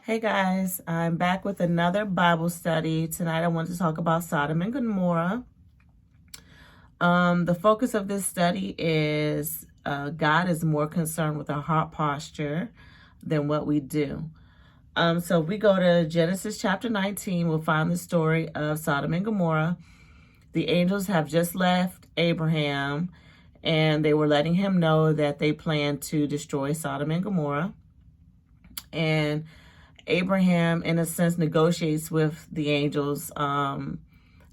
Hey guys, I'm back with another Bible study. Tonight I want to talk about Sodom and Gomorrah. The focus of this study is God is more concerned with our heart posture than what we do. So if we go to Genesis chapter 19, we'll find the story of Sodom and Gomorrah. The angels have just left Abraham, and they were letting him know that they plan to destroy Sodom and Gomorrah. And Abraham, in a sense, negotiates with the angels,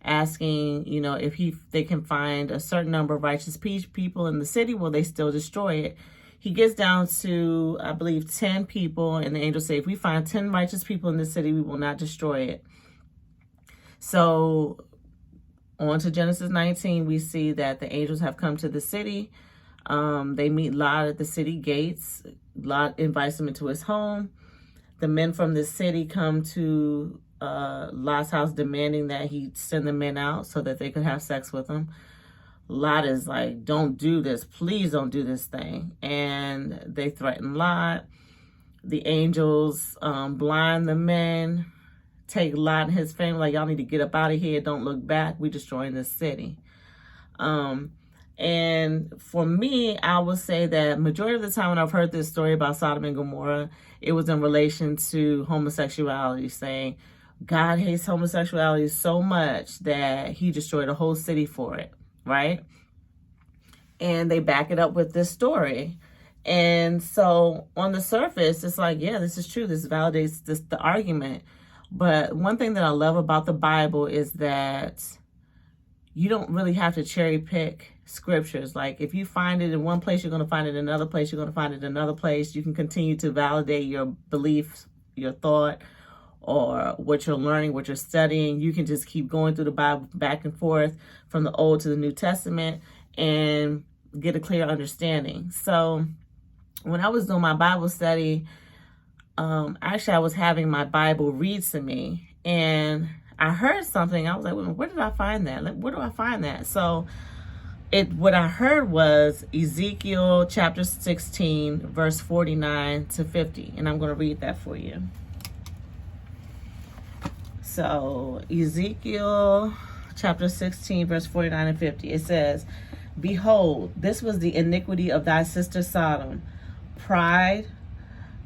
asking, if they can find a certain number of righteous people in the city, will they still destroy it? He gets down to, I believe, 10 people, and the angels say, if we find 10 righteous people in the city, we will not destroy it. So on to Genesis 19, we see that the angels have come to the city. They meet Lot at the city gates. Lot invites them into his home. The men from the city come to Lot's house demanding that he send the men out so that they could have sex with him. Lot is like, don't do this. Please don't do this thing. And they threaten Lot. The angels blind the men, take Lot and his family, like, y'all need to get up out of here. Don't look back. We're destroying this city. And for me, I would say that majority of the time when I've heard this story about Sodom and Gomorrah, it was in relation to homosexuality, saying God hates homosexuality so much that he destroyed a whole city for it, right? And they back it up with this story. And so on the surface, it's like, yeah, this is true. This validates the argument. But one thing that I love about the Bible is that you don't really have to cherry pick scriptures. Like, if you find it in one place, you're going to find it in another place. You're going to find it in another place. You can continue to validate your beliefs, your thought, or what you're learning, what you're studying. You can just keep going through the Bible back and forth from the Old to the New Testament and get a clear understanding. So when I was doing my Bible study, actually I was having my Bible read to me, and I heard something. I was like, well, where did I find that? Like, where do I find that? So what I heard was Ezekiel chapter 16, verse 49 to 50. And I'm going to read that for you. So Ezekiel chapter 16, verse 49 and 50. It says, behold, this was the iniquity of thy sister Sodom. Pride,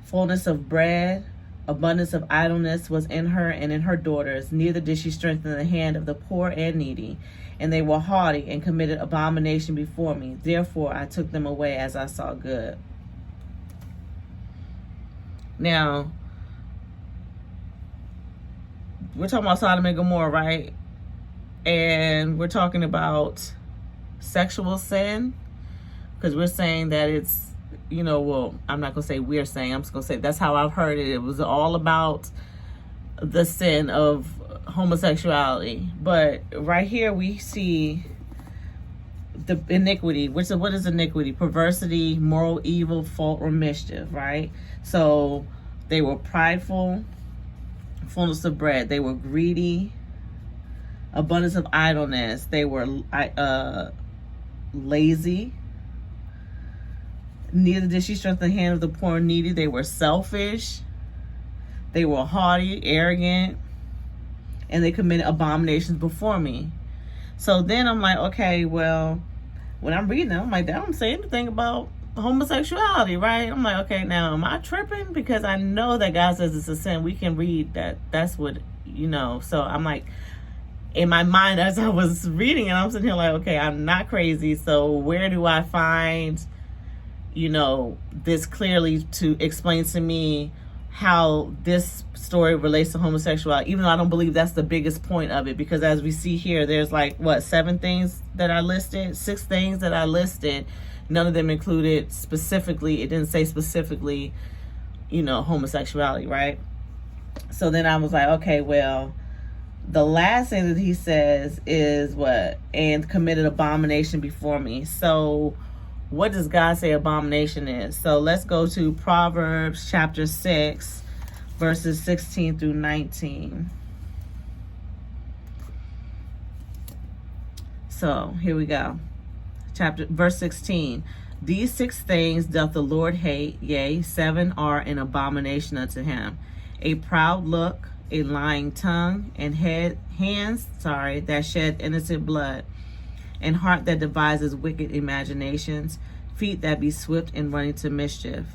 fullness of bread, abundance of idleness was in her and in her daughters. Neither did she strengthen the hand of the poor and needy. And they were haughty and committed abomination before me. Therefore I took them away as I saw good. Now, we're talking about Sodom and Gomorrah, right? And we're talking about sexual sin, because we're saying that it's, well, I'm not going to say we're saying, I'm just going to say that's how I've heard it. It was all about the sin of homosexuality. But right here we see the iniquity. What is iniquity? Perversity, moral evil, fault, or mischief, right? So they were prideful, fullness of bread. They were greedy, abundance of idleness. They were lazy. Neither did she strengthen the hand of the poor and needy. They were selfish. They were haughty, arrogant, and they committed abominations before me. So then I'm like, okay, well, when I'm reading it, I'm like, that don't say anything about homosexuality, right? I'm like, okay, now am I tripping? Because I know that God says it's a sin. We can read that. That's what, So I'm like, in my mind, as I was reading it, I'm sitting here like, okay, I'm not crazy. So where do I find, this clearly to explain to me how this story relates to homosexuality, even though I don't believe that's the biggest point of it, because as we see here, there's like, 6 things that I listed. None of them included specifically, it didn't say specifically, homosexuality, right? So then I was like, okay, well, the last thing that he says is what? And committed abomination before me. So what does God say abomination is? So let's go to Proverbs chapter 6, verses 16 through 19. So here we go. Verse 16. These 6 things doth the Lord hate, yea, 7 are an abomination unto him. a proud look, a lying tongue, and hands that shed innocent blood, and heart that devises wicked imaginations, feet that be swift in running to mischief,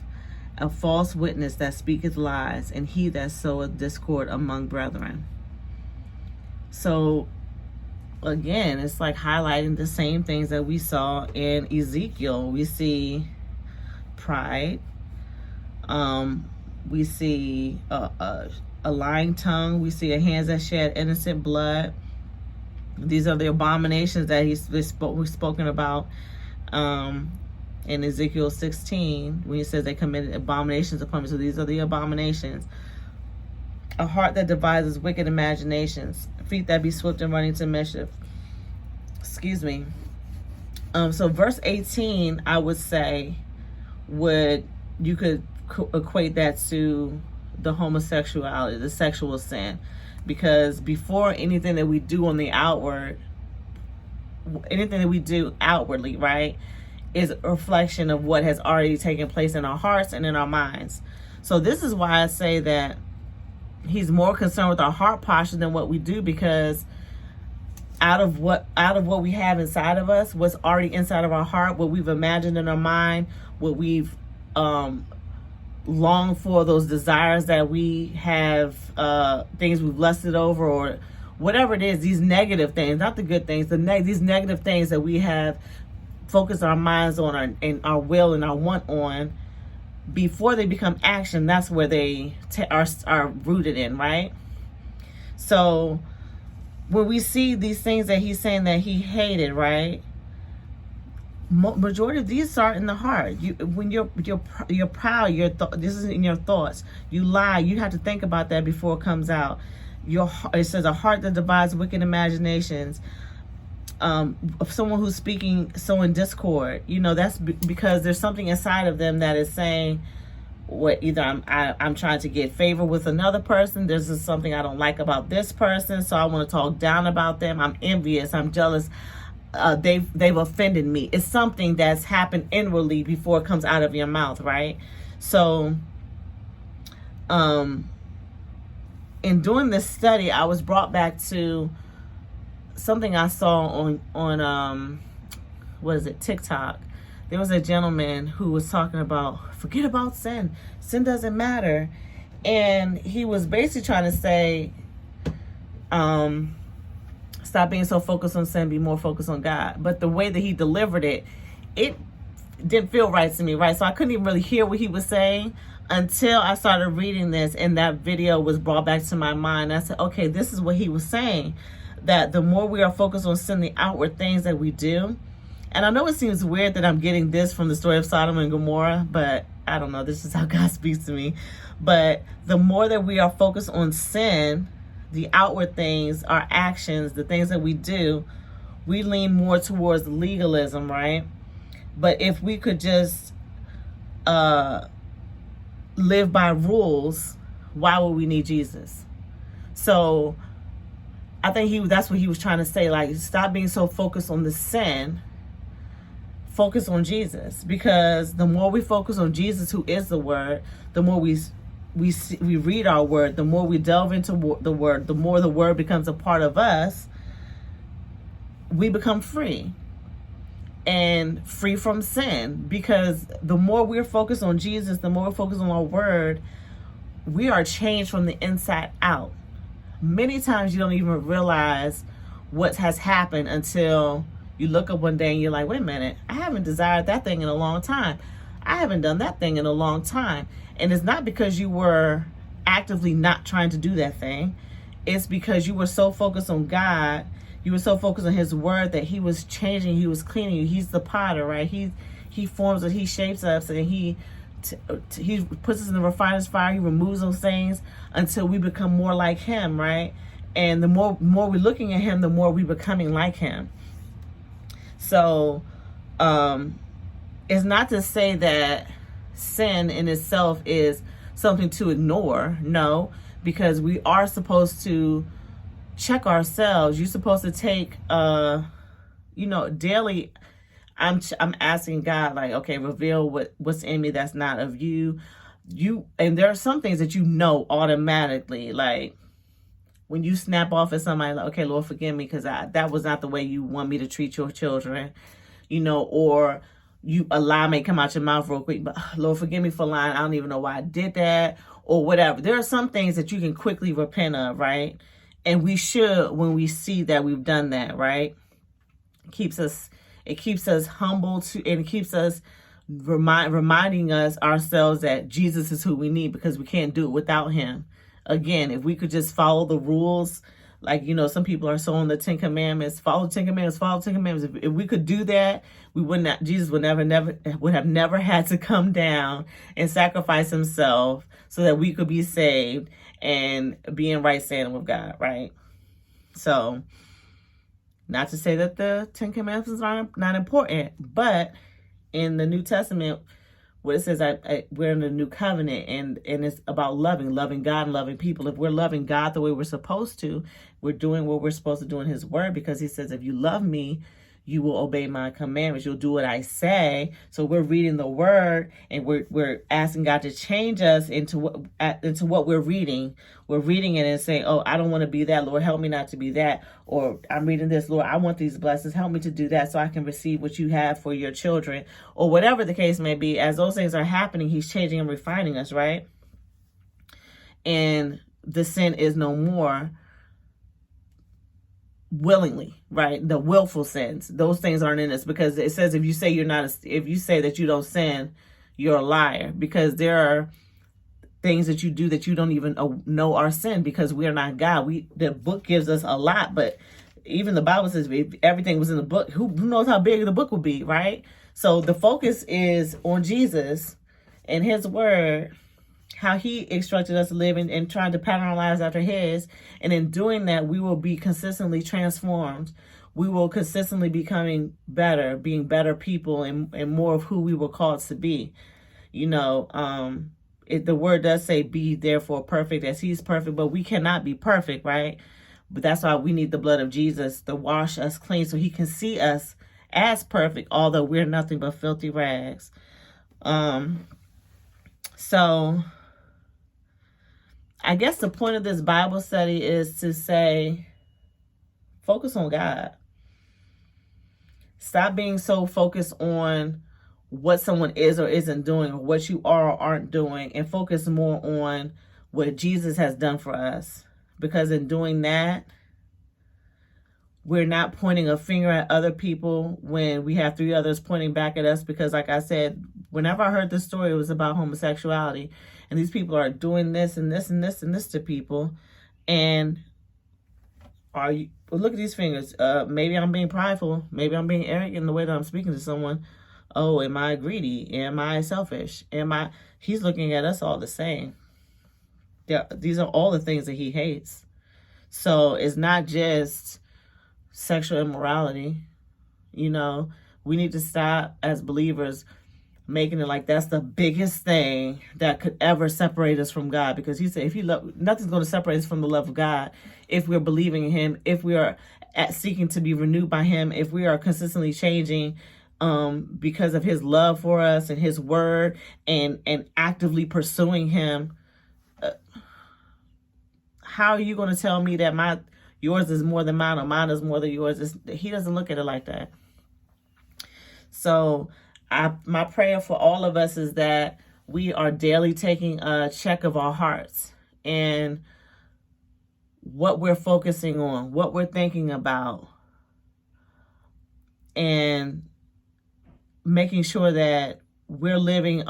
a false witness that speaketh lies, and he that soweth discord among brethren. So again, it's like highlighting the same things that we saw in Ezekiel. We see pride. We see a lying tongue. We see a hands that shed innocent blood. These are the abominations that we've spoken about in Ezekiel 16, when he says they committed abominations upon me. So these are the abominations. A heart that devises wicked imaginations, feet that be swift in running to mischief. Excuse me. So verse 18, I would say, you could equate that to the homosexuality, the sexual sin, because before anything that we do on the outward, anything that we do outwardly, right, is a reflection of what has already taken place in our hearts and in our minds. So this is why I say that he's more concerned with our heart posture than what we do, because out of what we have inside of us, what's already inside of our heart, what we've imagined in our mind, what we've longed for, those desires that we have, things we've lusted over, or whatever it is, these negative things, not the good things, these negative things that we have focused our minds on, and our will and our want on, before they become action, that's where they are rooted in, right? So when we see these things that he's saying that he hated, right, majority of these start in the heart. When you're proud, this is in your thoughts. You lie. You have to think about that before it comes out. It says a heart that divides wicked imaginations. Of someone who's speaking sowing discord, that's because there's something inside of them that is saying, what, either I'm trying to get favor with another person. There's just something I don't like about this person, so I want to talk down about them. I'm envious. I'm jealous. They've offended me. It's something that's happened inwardly before it comes out of your mouth, right? So, in doing this study, I was brought back to something I saw on TikTok. There was a gentleman who was talking about, forget about sin. Sin doesn't matter. And he was basically trying to say, stop being so focused on sin, be more focused on God. But the way that he delivered it didn't feel right to me, right? So I couldn't even really hear what he was saying until I started reading this, and that video was brought back to my mind. I said, okay, this is what he was saying, that the more we are focused on sin, the outward things that we do. And I know it seems weird that I'm getting this from the story of Sodom and Gomorrah, but I don't know, this is how God speaks to me. But the more that we are focused on sin, the outward things, our actions, the things that we do, we lean more towards legalism, right? But if we could just live by rules, why would we need Jesus? So I think that's what he was trying to say, like, stop being so focused on the sin, focus on Jesus. Because the more we focus on Jesus, who is the Word, the more we read our Word, the more we delve into the Word, the more the Word becomes a part of us, we become free. And free from sin. Because the more we're focused on Jesus, the more we're focused on our Word, we are changed from the inside out. Many times you don't even realize what has happened until you look up one day and you're like, wait a minute, I haven't desired that thing in a long time. I haven't done that thing in a long time. And it's not because you were actively not trying to do that thing. It's because you were so focused on God, you were so focused on His Word, that He was changing, He was cleaning you. He's the potter, right? He forms us, He shapes us, and He puts us in the refiner's fire. He removes those things until we become more like Him, right? And the more we're looking at Him, the more we're becoming like Him. So it's not to say that sin in itself is something to ignore. No, because we are supposed to check ourselves. You're supposed to take daily. I'm asking God, like, okay, reveal what's in me that's not of you. and there are some things that you know automatically, like when you snap off at somebody, like, okay, Lord, forgive me, because that was not the way you want me to treat your children, or a lie may come out your mouth real quick, but Lord, forgive me for lying. I don't even know why I did that, or whatever. There are some things that you can quickly repent of, right? And we should, when we see that we've done that, right? It keeps us humble and it keeps us reminding us ourselves that Jesus is who we need, because we can't do it without him. Again, if we could just follow the rules, like, some people are so on the 10 commandments, follow the 10 commandments, follow the 10 commandments. If we could do that, Jesus would have never had to come down and sacrifice himself so that we could be saved and be in right standing with God, right? So, not to say that the 10 commandments are not important, but in the New Testament, where it says we're in the new covenant, and it's about loving God and loving people. If we're loving God the way we're supposed to, we're doing what we're supposed to do in his word, because he says, if you love me, you will obey my commandments. You'll do what I say. So we're reading the word, and we're asking God to change us into what we're reading. We're reading it and saying, oh, I don't want to be that. Lord, help me not to be that. Or I'm reading this, Lord, I want these blessings. Help me to do that so I can receive what you have for your children, or whatever the case may be. As those things are happening, he's changing and refining us, right? And the sin is no more willingly, right? The willful sins, those things aren't in us, because it says if you say that you don't sin, you're a liar, because there are things that you do that you don't even know are sin, because we are not God. The book gives us a lot, but even the Bible says if everything was in the book, who knows how big the book will be, right? So the focus is on Jesus and his word, how he instructed us to live, and trying to pattern our lives after his. And in doing that, we will be consistently transformed. We will consistently becoming better, being better people, and more of who we were called to be. The word does say, be therefore perfect as he's perfect, but we cannot be perfect, right? But that's why we need the blood of Jesus to wash us clean, so he can see us as perfect, although we're nothing but filthy rags. So I guess the point of this Bible study is to say, focus on God. Stop being so focused on what someone is or isn't doing, or what you are or aren't doing, and focus more on what Jesus has done for us. Because in doing that, we're not pointing a finger at other people when we have 3 others pointing back at us. Because like I said, whenever I heard this story, it was about homosexuality. And these people are doing this and this and this and this to people. And look at these fingers. Maybe I'm being prideful. Maybe I'm being arrogant in the way that I'm speaking to someone. Oh, am I greedy? Am I selfish? He's looking at us all the same. Yeah, these are all the things that he hates. So it's not just sexual immorality. We need to stop as believers making it like that's the biggest thing that could ever separate us from God. Because he said, nothing's going to separate us from the love of God if we're believing in him, if we are seeking to be renewed by him, if we are consistently changing because of his love for us and his word, and actively pursuing him. How are you going to tell me that yours is more than mine, or mine is more than yours? He doesn't look at it like that. So my prayer for all of us is that we are daily taking a check of our hearts and what we're focusing on, what we're thinking about, and making sure that we're living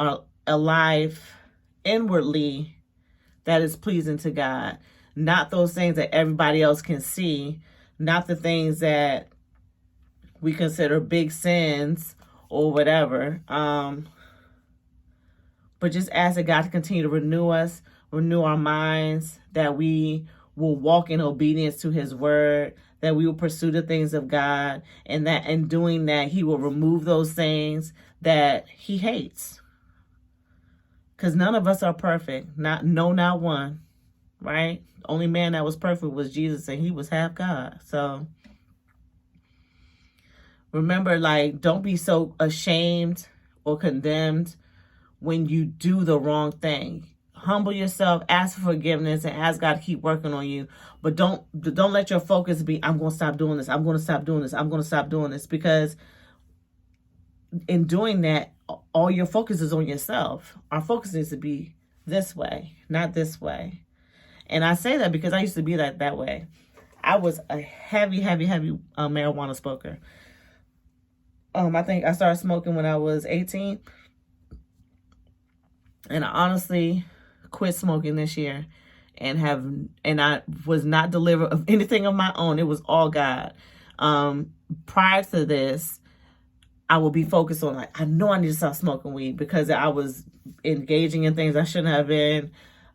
a life inwardly that is pleasing to God. Not those things that everybody else can see, not the things that we consider big sins or whatever. But just ask God to continue to renew us, renew our minds, that we will walk in obedience to his word, that we will pursue the things of God, and that in doing that, he will remove those things that he hates. Because none of us are perfect. Not one, right? The only man that was perfect was Jesus, and he was half God. So remember, don't be so ashamed or condemned when you do the wrong thing. Humble yourself, ask for forgiveness, and ask God to keep working on you. But don't let your focus be, I'm going to stop doing this. I'm going to stop doing this. I'm going to stop doing this. Because in doing that, all your focus is on yourself. Our focus needs to be this way, not this way. And I say that because I used to be that way. I was a heavy marijuana smoker. I think I started smoking when I was 18. And I honestly quit smoking this year, and I was not delivered of anything of my own. It was all God. Prior to this, I would be focused on, like, I know I need to stop smoking weed because I was engaging in things I shouldn't have been.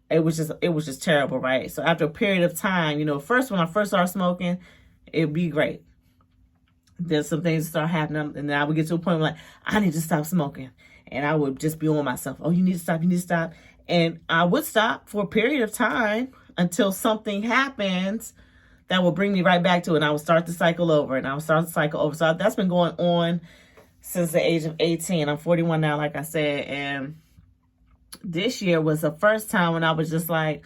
It was just terrible, right? So after a period of time, when I first started smoking, it'd be great. There's some things that start happening, and then I would get to a point where, like, I need to stop smoking. And I would just be on myself. Oh, you need to stop. And I would stop for a period of time until something happens that will bring me right back to it. And I would start to cycle over, So that's been going on since the age of 18. I'm 41 now, like I said. And this year was the first time when I was just like,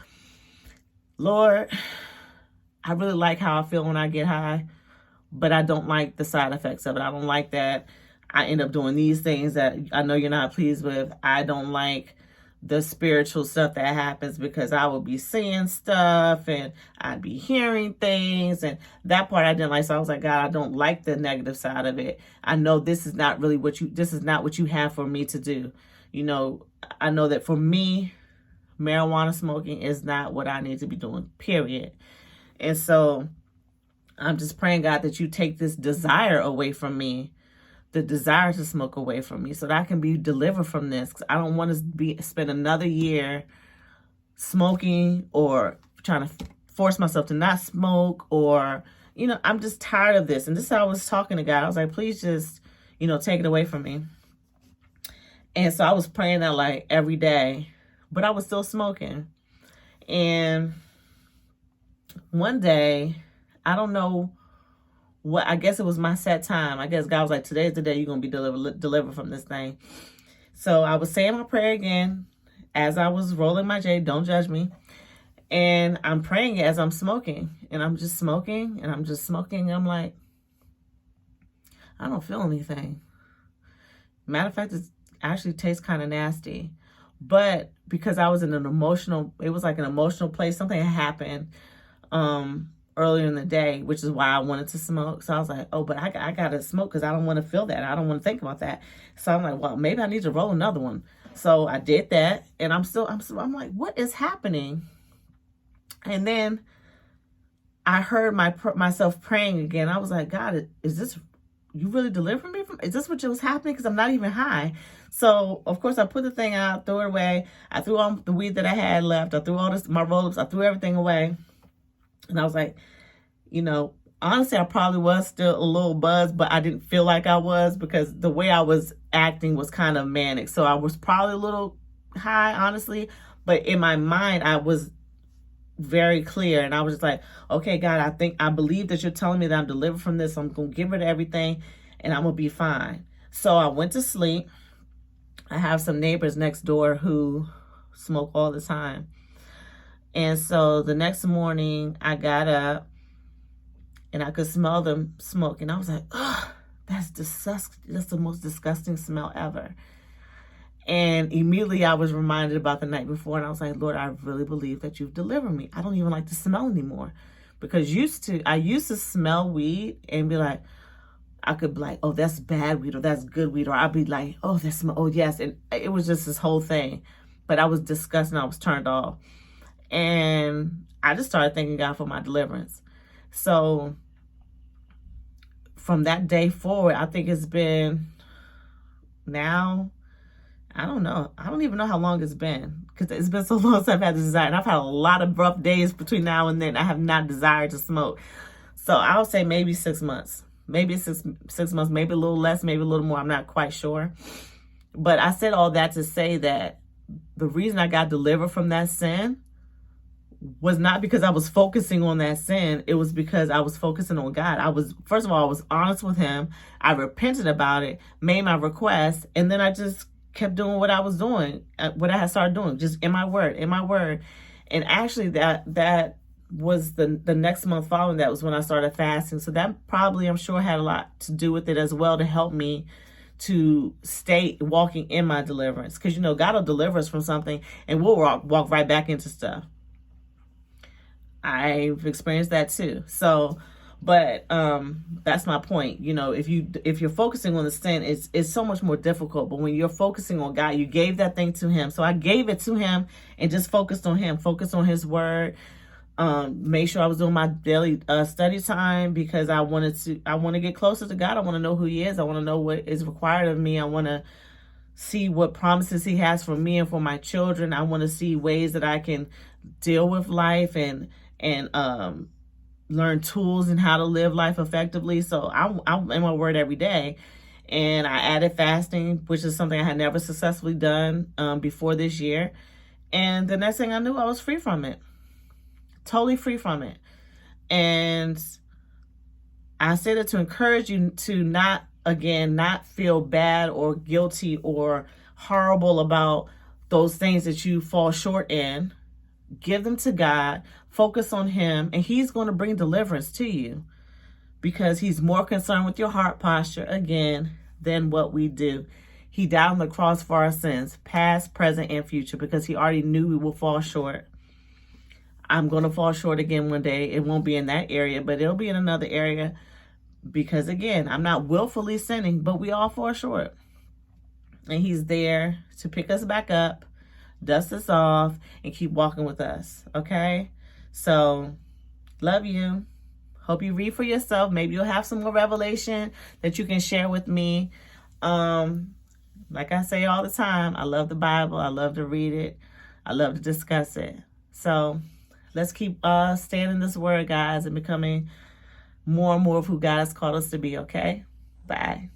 Lord, I really like how I feel when I get high, but I don't like the side effects of it. I don't like that I end up doing these things that I know you're not pleased with. I don't like the spiritual stuff that happens because I will be seeing stuff and I'd be hearing things, and that part I didn't like. So I was like, God, I don't like the negative side of it. I know this is not what you have for me to do. I know that for me, marijuana smoking is not what I need to be doing, period. And so I'm just praying, God, that you take this desire away from me, the desire to smoke away from me, so that I can be delivered from this. Because I don't want to spend another year smoking or trying to force myself to not smoke, or, I'm just tired of this. And this is how I was talking to God. I was like, please just, take it away from me. And so I was praying that, like, every day, but I was still smoking. And one day, I don't know what, I guess it was my set time. I guess God was like, today's the day you're going to be delivered from this thing. So I was saying my prayer again as I was rolling my J. Don't judge me. And I'm praying as I'm smoking. And I'm just smoking. And I'm just smoking. I'm like, I don't feel anything. Matter of fact, it actually tastes kind of nasty. But because I was in it was like an emotional place. Something had happened earlier in the day, which is why I wanted to smoke. So I was like, oh, but I got to smoke because I don't want to feel that. I don't want to think about that. So I'm like, well, maybe I need to roll another one. So I did that, and I'm like, what is happening? And then I heard myself praying again. I was like, God, is this, you really delivering me from, is this what was happening? Because I'm not even high. So of course I put the thing out, threw it away. I threw all the weed that I had left. I threw my roll-ups. I threw everything away. And I was like, honestly, I probably was still a little buzzed, but I didn't feel like I was, because the way I was acting was kind of manic. So I was probably a little high, honestly, but in my mind, I was very clear. And I was just like, okay, God, I believe that you're telling me that I'm delivered from this. I'm going to give rid of everything and I'm going to be fine. So I went to sleep. I have some neighbors next door who smoke all the time. And so the next morning I got up and I could smell them smoke. And I was like, oh, that's disgusting. That's the most disgusting smell ever. And immediately I was reminded about the night before. And I was like, Lord, I really believe that you've delivered me. I don't even like the smell anymore. Because I used to smell weed and be like, I could be like, oh, that's bad weed or that's good weed. Or I'd be like, oh, that smell. Oh, yes. And it was just this whole thing. But I was disgusted and I was turned off. And I just started thanking God for my deliverance. So from that day forward, I think it's been now, I don't know. I don't even know how long it's been, because it's been so long since I've had this desire. And I've had a lot of rough days between now and then. I have not desired to smoke. So I would say maybe 6 months. Maybe 6 months, maybe a little less, maybe a little more. I'm not quite sure. But I said all that to say that the reason I got delivered from that sin was not because I was focusing on that sin. It was because I was focusing on God. First of all, I was honest with him. I repented about it, made my request, and then I just kept doing what I was doing, what I had started doing, just in my word, in my word. And actually that was the next month following that was when I started fasting. So that probably, I'm sure, had a lot to do with it as well, to help me to stay walking in my deliverance. Because, you know, God will deliver us from something and we'll walk right back into stuff. I've experienced that too. So, but that's my point. You know, if you're focusing on the sin, it's so much more difficult. But when you're focusing on God, you gave that thing to him. So I gave it to him and just focused on him, focused on his word. Made sure I was doing my daily study time, because I want to get closer to God. I want to know who he is. I want to know what is required of me. I want to see what promises he has for me and for my children. I want to see ways that I can deal with life and learn tools and how to live life effectively. So I'm in my word every day. And I added fasting, which is something I had never successfully done before this year. And the next thing I knew, I was free from it. Totally free from it. And I say that to encourage you to not feel bad or guilty or horrible about those things that you fall short in. Give them to God, focus on him, and he's going to bring deliverance to you, because he's more concerned with your heart posture, again, than what we do. He died on the cross for our sins, past, present, and future, because he already knew we will fall short. I'm going to fall short again one day. It won't be in that area, but it'll be in another area, because, again, I'm not willfully sinning, but we all fall short. And he's there to pick us back up, dust us off, and keep walking with us, okay? So, love you. Hope you read for yourself. Maybe you'll have some more revelation that you can share with me. Like I say all the time, I love the Bible. I love to read it. I love to discuss it. So, let's keep staying in this word, guys, and becoming more and more of who God has called us to be, okay? Bye.